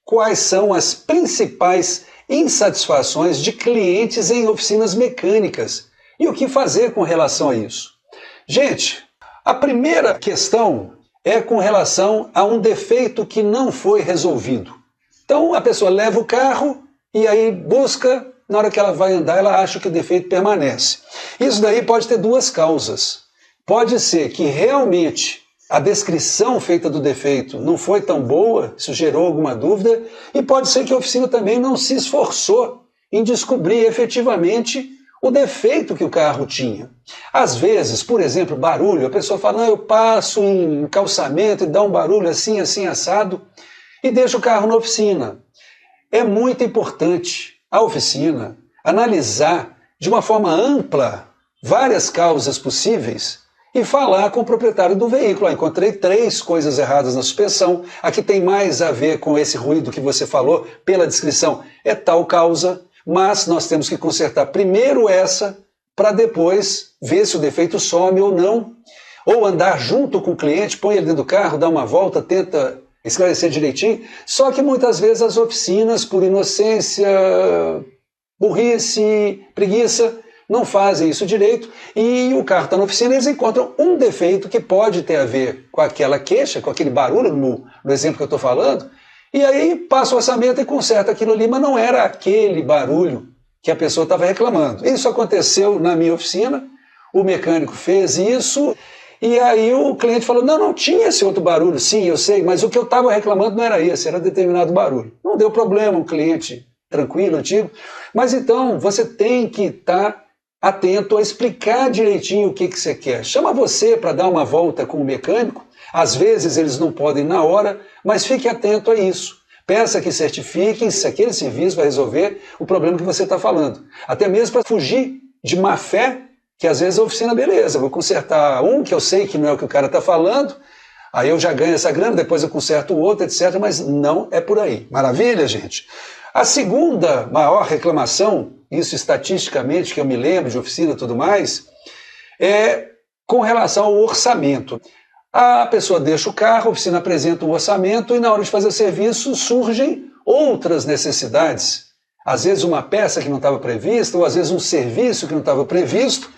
quais são as principais insatisfações de clientes em oficinas mecânicas e o que fazer com relação a isso. Gente, a primeira questão é com relação a um defeito que não foi resolvido. Então a pessoa leva o carro e aí busca, na hora que ela vai andar, ela acha que o defeito permanece. Isso daí pode ter duas causas. Pode ser que realmente a descrição feita do defeito não foi tão boa, isso gerou alguma dúvida, e pode ser que a oficina também não se esforçou em descobrir efetivamente o defeito que o carro tinha. Às vezes, por exemplo, barulho, a pessoa fala, não, eu passo em calçamento e dá um barulho assim, assim, assado, e deixa o carro na oficina. É muito importante a oficina analisar de uma forma ampla várias causas possíveis e falar com o proprietário do veículo. Encontrei 3 coisas erradas na suspensão, aqui tem mais a ver com esse ruído que você falou pela descrição, é tal causa, mas nós temos que consertar primeiro essa, para depois ver se o defeito some ou não, ou andar junto com o cliente, põe ele dentro do carro, dá uma volta, tenta esclarecer direitinho. Só que muitas vezes as oficinas, por inocência, burrice, preguiça, não fazem isso direito, e o carro está na oficina e eles encontram um defeito que pode ter a ver com aquela queixa, com aquele barulho, no exemplo que eu estou falando, e aí passa o orçamento e conserta aquilo ali, mas não era aquele barulho que a pessoa estava reclamando. Isso aconteceu na minha oficina, o mecânico fez isso, e aí o cliente falou, não tinha esse outro barulho, sim, eu sei, mas o que eu estava reclamando não era esse, era determinado barulho. Não deu problema, um cliente tranquilo, antigo, mas então você tem que estar atento a explicar direitinho o que você quer. Chama você para dar uma volta com o mecânico, às vezes eles não podem na hora, mas fique atento a isso. Peça que certifiquem se aquele serviço vai resolver o problema que você está falando. Até mesmo para fugir de má fé, que às vezes a oficina, beleza, vou consertar um que eu sei que não é o que o cara está falando, aí eu já ganho essa grana, depois eu conserto o outro, etc. Mas não é por aí. Maravilha, gente? A segunda maior reclamação, isso estatisticamente, que eu me lembro de oficina e tudo mais, é com relação ao orçamento. A pessoa deixa o carro, a oficina apresenta um orçamento e na hora de fazer o serviço surgem outras necessidades. Às vezes uma peça que não estava prevista, ou às vezes um serviço que não estava previsto,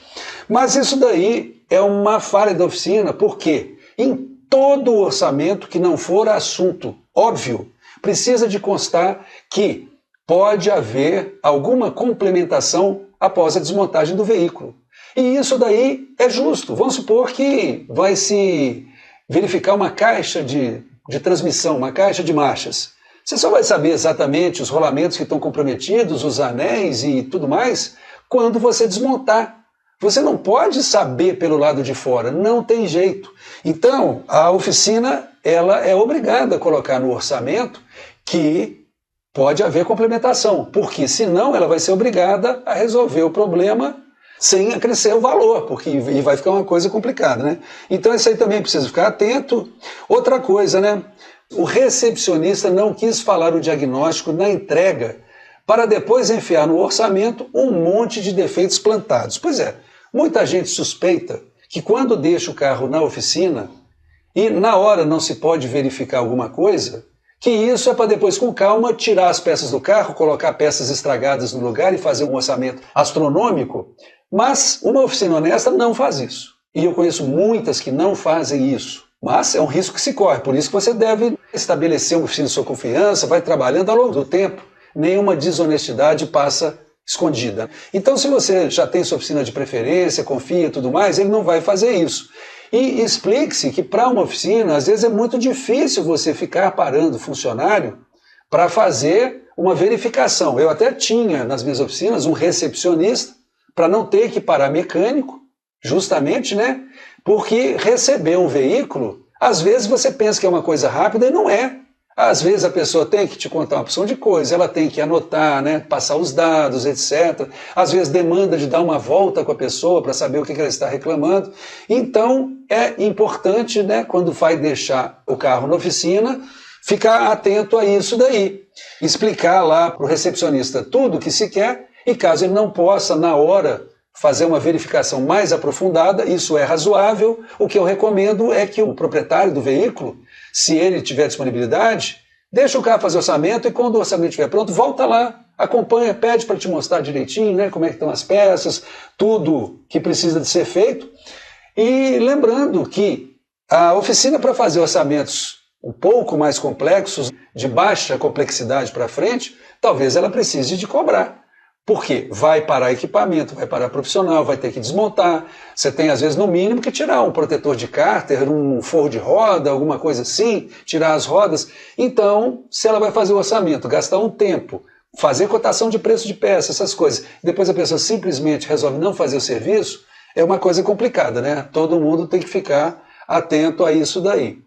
mas isso daí é uma falha da oficina, porque em todo o orçamento que não for assunto óbvio, precisa de constar que pode haver alguma complementação após a desmontagem do veículo. E isso daí é justo. Vamos supor que vai se verificar uma caixa de transmissão, uma caixa de marchas. Você só vai saber exatamente os rolamentos que estão comprometidos, os anéis e tudo mais, quando você desmontar. Você não pode saber pelo lado de fora, não tem jeito. Então, a oficina ela é obrigada a colocar no orçamento que pode haver complementação, porque senão ela vai ser obrigada a resolver o problema sem acrescer o valor, porque e vai ficar uma coisa complicada, né? Então isso aí também precisa ficar atento. Outra coisa, né? O recepcionista não quis falar o diagnóstico na entrega para depois enfiar no orçamento um monte de defeitos plantados. Pois é, muita gente suspeita que quando deixa o carro na oficina e na hora não se pode verificar alguma coisa, que isso é para depois, com calma, tirar as peças do carro, colocar peças estragadas no lugar e fazer um orçamento astronômico. Mas uma oficina honesta não faz isso. E eu conheço muitas que não fazem isso. Mas é um risco que se corre, por isso que você deve estabelecer uma oficina de sua confiança, vai trabalhando ao longo do tempo. Nenhuma desonestidade passa escondida. Então, se você já tem sua oficina de preferência, confia e tudo mais, ele não vai fazer isso. E explique-se que para uma oficina, às vezes é muito difícil você ficar parando funcionário para fazer uma verificação. Eu até tinha nas minhas oficinas um recepcionista para não ter que parar mecânico, justamente, né? Porque receber um veículo, às vezes você pensa que é uma coisa rápida e não é. Às vezes a pessoa tem que te contar uma opção de coisa, ela tem que anotar, né, passar os dados, etc. Às vezes demanda de dar uma volta com a pessoa para saber o que ela está reclamando. Então é importante, né, quando vai deixar o carro na oficina, ficar atento a isso daí. Explicar lá para o recepcionista tudo o que se quer e caso ele não possa, na hora, fazer uma verificação mais aprofundada, isso é razoável. O que eu recomendo é que o proprietário do veículo, se ele tiver disponibilidade, deixa o cara fazer orçamento e quando o orçamento estiver pronto, volta lá, acompanha, pede para te mostrar direitinho, né, como é que estão as peças, tudo que precisa de ser feito. E lembrando que a oficina para fazer orçamentos um pouco mais complexos, de baixa complexidade para frente, talvez ela precise de cobrar. Por quê? Vai parar equipamento, vai parar profissional, vai ter que desmontar. Você tem, às vezes, no mínimo, que tirar um protetor de cárter, um forro de roda, alguma coisa assim, tirar as rodas. Então, se ela vai fazer o orçamento, gastar um tempo, fazer cotação de preço de peça, essas coisas, depois a pessoa simplesmente resolve não fazer o serviço, é uma coisa complicada, né? Todo mundo tem que ficar atento a isso daí.